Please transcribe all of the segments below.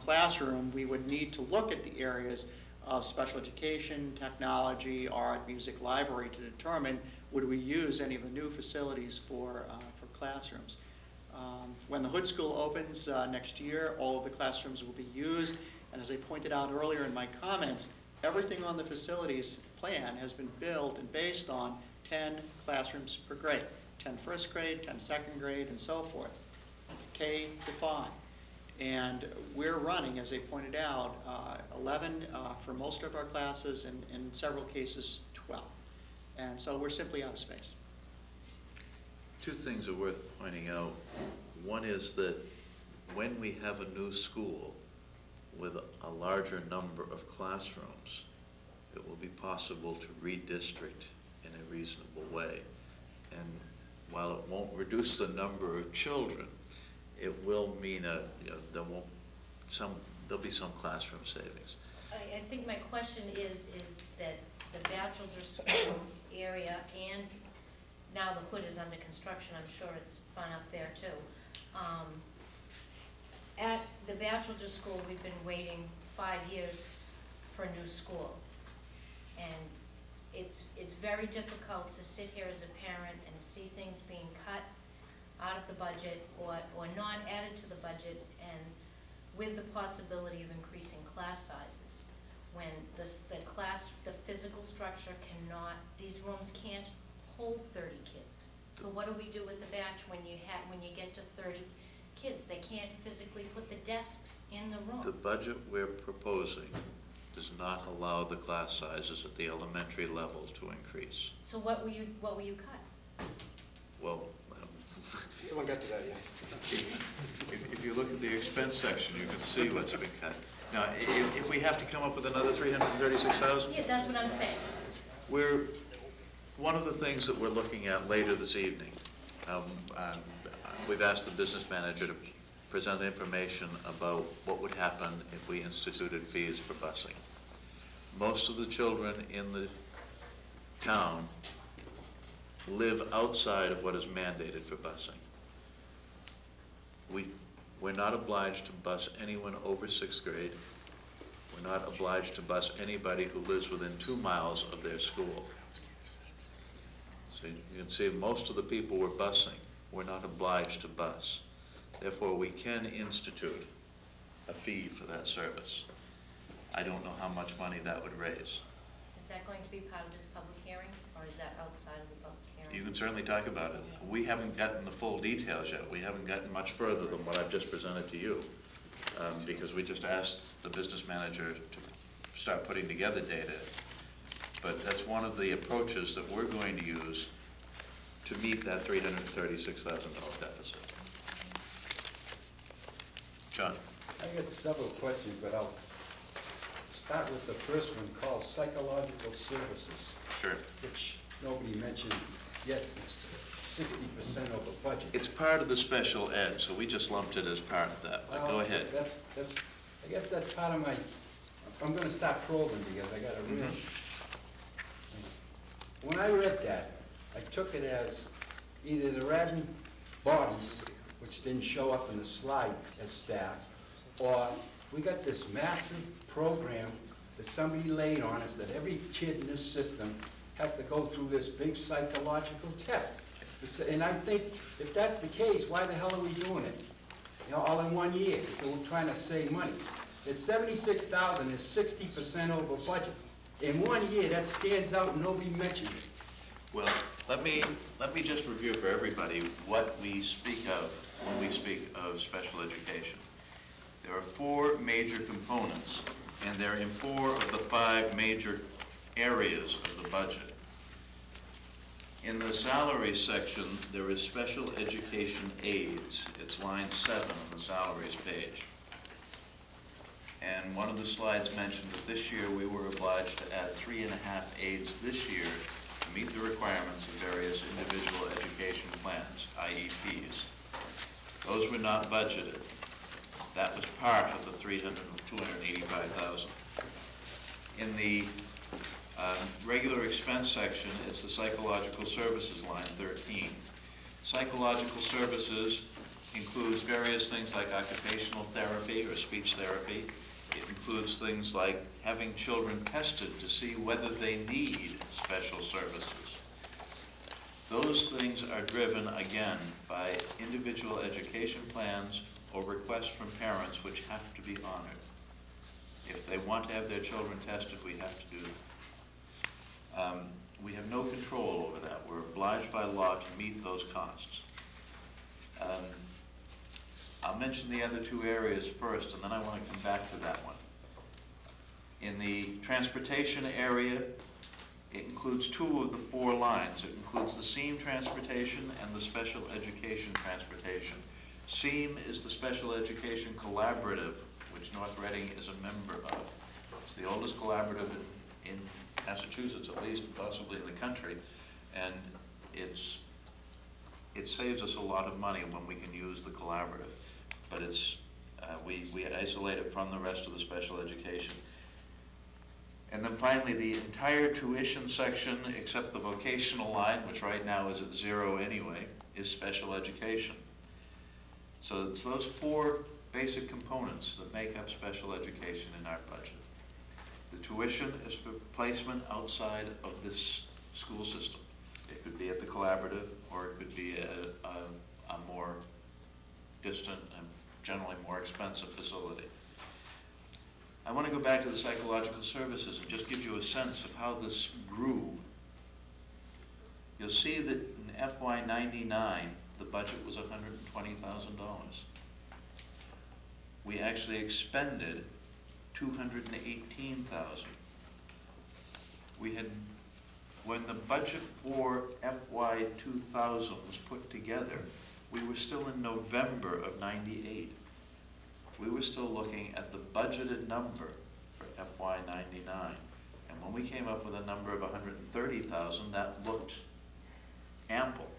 classroom, we would need to look at the areas of special education, technology, art, music, library to determine would we use any of the new facilities for classrooms. When the Hood School opens next year, all of the classrooms will be used, and as I pointed out earlier in my comments, everything on the facilities plan has been built and based on 10 classrooms per grade, 10 first grade, 10 second grade, and so forth, K to 5. And we're running, as I pointed out, 11 for most of our classes, and in several cases 12. And so we're simply out of space. Two things are worth pointing out. One is that when we have a new school with a larger number of classrooms, it will be possible to redistrict in a reasonable way. And while it won't reduce the number of children, it will mean there'll be some classroom savings. I think my question is that the Batchelder Schools area, and now the Hood is under construction, I'm sure it's fun up there too. At the Batchelder School, we've been waiting 5 years for a new school. And it's very difficult to sit here as a parent and see things being cut out of the budget or not added to the budget, and with the possibility of increasing class sizes when the physical structure cannot, these rooms can't hold 30 kids. So what do we do with the batch when you get to 30 kids? They can't physically put the desks in the room. The budget we're proposing does not allow the class sizes at the elementary level to increase. So what will you cut? Well, We haven't got to that yet. if you look at the expense section, you can see what's been cut. Now, if we have to come up with another $336,000, Yeah, that's what I'm saying. One of the things that we're looking at later this evening, we've asked the business manager to present information about what would happen if we instituted fees for busing. Most of the children in the town live outside of what is mandated for busing. We're not obliged to bus anyone over 6th grade. We're not obliged to bus anybody who lives within 2 miles of their school. So you can see most of the people we're busing, we're not obliged to bus. Therefore, we can institute a fee for that service. I don't know how much money that would raise. Is that going to be part of this public hearing, or is that outside of the public hearing? You can certainly talk about it. We haven't gotten the full details yet. We haven't gotten much further than what I've just presented to you, because we just asked the business manager to start putting together data. But that's one of the approaches that we're going to use to meet that $336,000 deficit. John? I got several questions, but I'll start with the first one called psychological services. Sure. Which nobody mentioned yet. It's 60% over budget. It's part of the special ed, so we just lumped it as part of that. But go ahead. I guess that's part of my, I'm going to start probing because I got a real. When I read that, I took it as either the Radney bodies, which didn't show up in the slide as staff, or we got this massive program that somebody laid on us that every kid in this system has to go through this big psychological test. And I think if that's the case, why the hell are we doing it? You know, all in 1 year, if we're trying to save money. It's $76,000 is 60% over budget. In 1 year, that stands out and nobody mentioned it. Well, let me just review for everybody what we speak of when we speak of special education. There are 4 major components, and they're in 4 of the 5 major areas of the budget. In the salaries section, there is special education aids. It's line 7 on the salaries page. And one of the slides mentioned that this year we were obliged to add 3.5 aides this year to meet the requirements of various individual education plans, IEPs. Those were not budgeted. That was part of the $285,000. In the regular expense section, it's the psychological services line 13. Psychological services includes various things like occupational therapy or speech therapy. It includes things like having children tested to see whether they need special services. Those things are driven, again, by individual education plans or requests from parents which have to be honored. If they want to have their children tested, we have to do that. We have no control over that. We're obliged by law to meet those costs. I'll mention the other two areas first, and then I want to come back to that one. In the transportation area, it includes two of the four lines. It includes the SEAM transportation and the special education transportation. SEAM is the Special Education Collaborative, which North Reading is a member of. It's the oldest collaborative in Massachusetts, at least, possibly in the country, and it saves us a lot of money when we can use the collaborative, but we isolate it from the rest of the special education. And then finally, the entire tuition section, except the vocational line, which right now is at 0 anyway, is special education. So it's those four basic components that make up special education in our budget. The tuition is for placement outside of this school system. It could be at the collaborative, or it could be a more distant and generally more expensive facility. I want to go back to the psychological services and just give you a sense of how this grew. You'll see that in FY '99, the budget was $120,000. We actually expended $218,000. We had, when the budget for FY 2000 was put together, we were still in November of '98. We were still looking at the budgeted number for FY '99. And when we came up with a number of $130,000, that looked ample.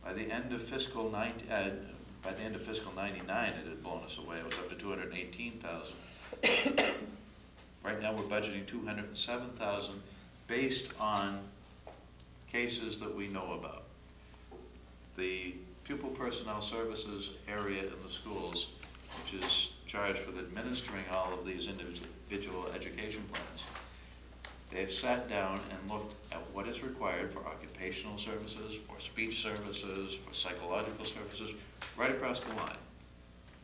By the end of fiscal '99, it had blown us away. It was up to $218,000. Right now, we're budgeting $207,000 based on cases that we know about. The pupil personnel services area in the schools, which is charged with administering all of these individual education plans, they've sat down and looked at what is required for occupational services, for speech services, for psychological services, right across the line.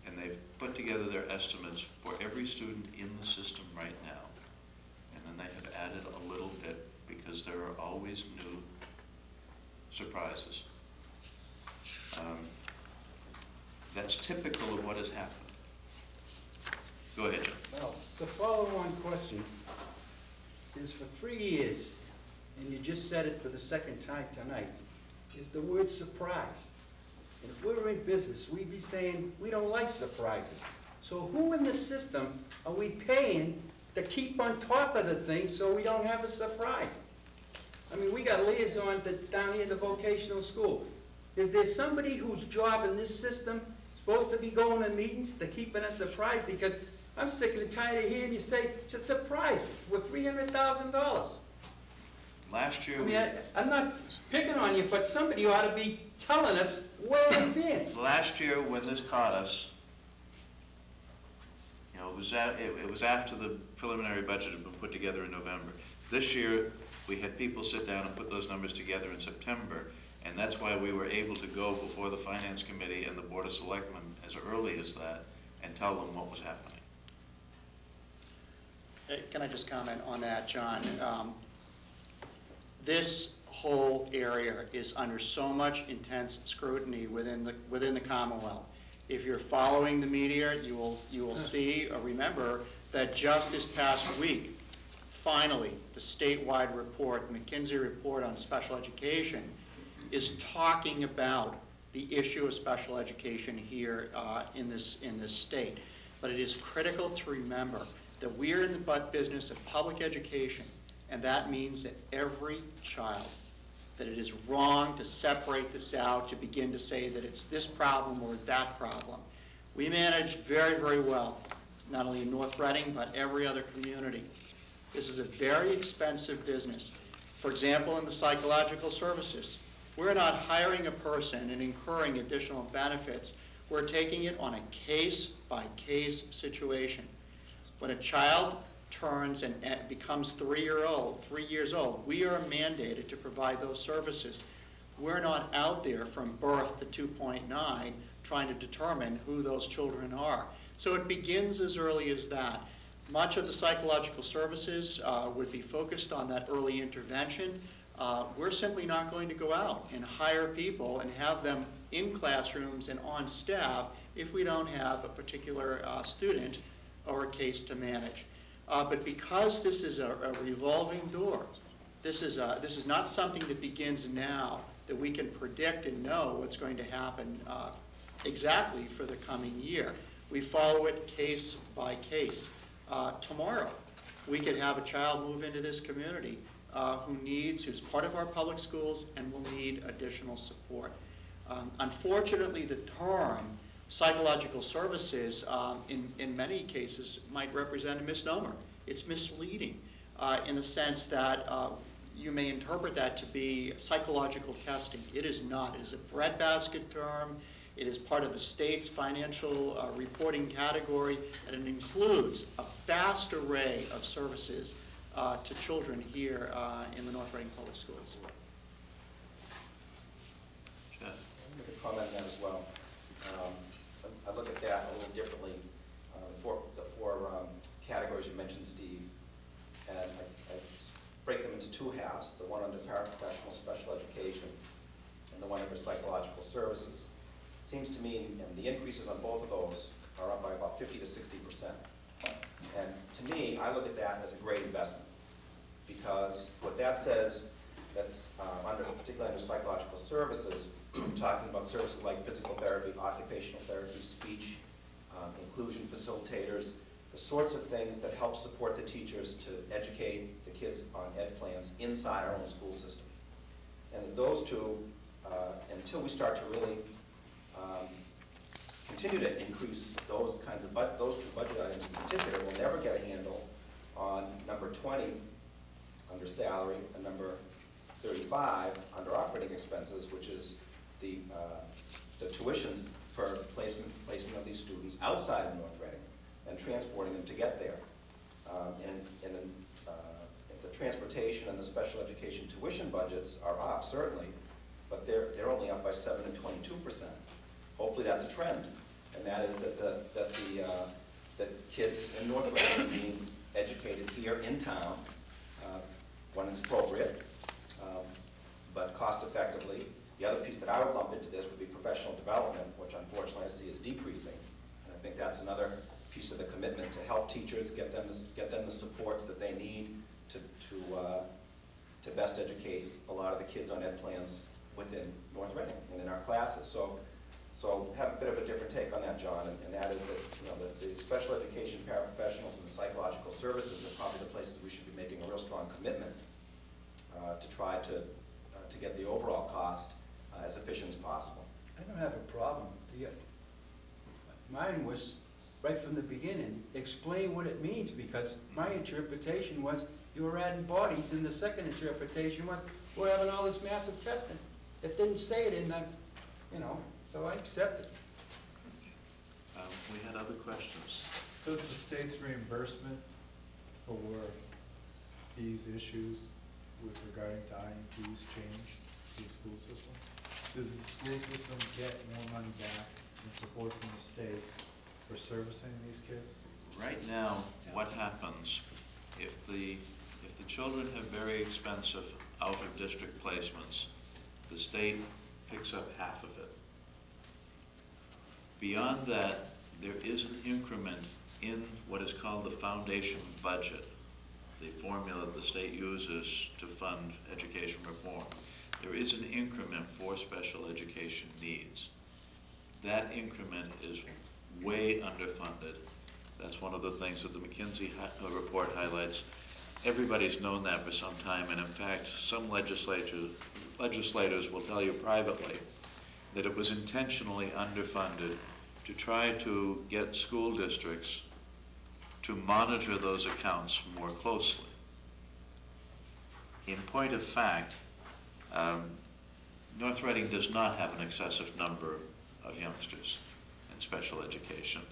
And they've put together their estimates for every student in the system right now. And then they have added a little bit because there are always new surprises. That's typical of what has happened. Go ahead, Jim. Well, the follow-on question is, for 3 years, and you just said it for the second time tonight, is the word surprise. And if we were in business, we'd be saying we don't like surprises. So who in the system are we paying to keep on top of the thing so we don't have a surprise? I mean, we got a liaison that's down here in the vocational school. Is there somebody whose job in this system is supposed to be going to meetings to keeping us surprised? Because I'm sick and tired of hearing you say it's a surprise with $300,000. Last year, I mean, I'm not picking on you, but somebody ought to be telling us well in advance. last year when this caught us, you know, it was after the preliminary budget had been put together in November. This year, we had people sit down and put those numbers together in September, and that's why we were able to go before the Finance Committee and the Board of Selectmen as early as that and tell them what was happening. Hey, can I just comment on that, John? This whole area is under so much intense scrutiny within the Commonwealth. If you're following the media, you will see or remember that just this past week, finally, the statewide report, the McKinsey report on special education, is talking about the issue of special education here in this state. But it is critical to remember that we are in the business of public education, and that means that every child, that it is wrong to separate this out, to begin to say that it's this problem or that problem. We manage very, very well, not only in North Reading, but every other community. This is a very expensive business. For example, in the psychological services, We're not hiring a person and incurring additional benefits. We're taking it on a case-by-case situation. When a child turns and becomes 3 years old, we are mandated to provide those services. We're not out there from birth to 2.9 trying to determine who those children are. So it begins as early as that. Much of the psychological services would be focused on that early intervention. We're simply not going to go out and hire people and have them in classrooms and on staff if we don't have a particular student or a case to manage. But because this is a revolving door, this is not something that begins now that we can predict and know what's going to happen exactly for the coming year. We follow it case by case. Tomorrow, we could have a child move into this community who's part of our public schools and will need additional support. Unfortunately, the term psychological services in many cases might represent a misnomer. It's misleading in the sense that you may interpret that to be psychological testing. It is not. It is a breadbasket term. It is part of the state's financial reporting category, and it includes a vast array of services to children here in the North Reading Public Schools. Jeff? I'll make a comment on that as well. I look at that a little differently. The four categories you mentioned, Steve, and I break them into two halves, the one under paraprofessional special education and the one under psychological services. Seems to me, and the increases on both of those are up by about 50 to 60%. And to me, I look at that as a great investment, because what that says, that's particularly under psychological services, talking about services like physical therapy, occupational therapy, speech, inclusion facilitators, the sorts of things that help support the teachers to educate the kids on ed plans inside our own school system. And those two, until we start to really continue to increase those kinds of those two budget items in particular, we'll never get a handle on number 20 under salary and number 35 under operating expenses, which is the tuitions for placement of these students outside of North Reading and transporting them to get there. And the transportation and the special education tuition budgets are up, certainly, but they're only up by 7 and 22%. Hopefully that's a trend, and that is that kids in North Reading are being educated here in town when it's appropriate, but cost effectively. The other piece that I would lump into this would be professional development, which unfortunately I see is decreasing. And I think that's another piece of the commitment to help teachers, get them the supports that they need to best educate a lot of the kids on ed plans within North Reading and in our classes. So have a bit of a different take on that, John, and that is that the special education paraprofessionals and the psychological services are probably the places we should be making a real strong commitment to try to get the overall cost as efficient as possible. I don't have a problem. Mine was, right from the beginning, explain what it means, because my interpretation was you were adding bodies, and the second interpretation was we're having all this massive testing. It didn't say it in the, so I accept it. We had other questions. Does the state's reimbursement for these issues with regarding to IEPs change the school system? Does the school system get more money back in support from the state for servicing these kids? Right now, what happens if the children have very expensive out-of-district placements, the state picks up half of it. Beyond that, there is an increment in what is called the foundation budget, the formula the state uses to fund education reform. There is an increment for special education needs. That increment is way underfunded. That's one of the things that the McKinsey report highlights. Everybody's known that for some time, and in fact, some legislators will tell you privately that it was intentionally underfunded to try to get school districts to monitor those accounts more closely. In point of fact, North Reading does not have an excessive number of youngsters in special education.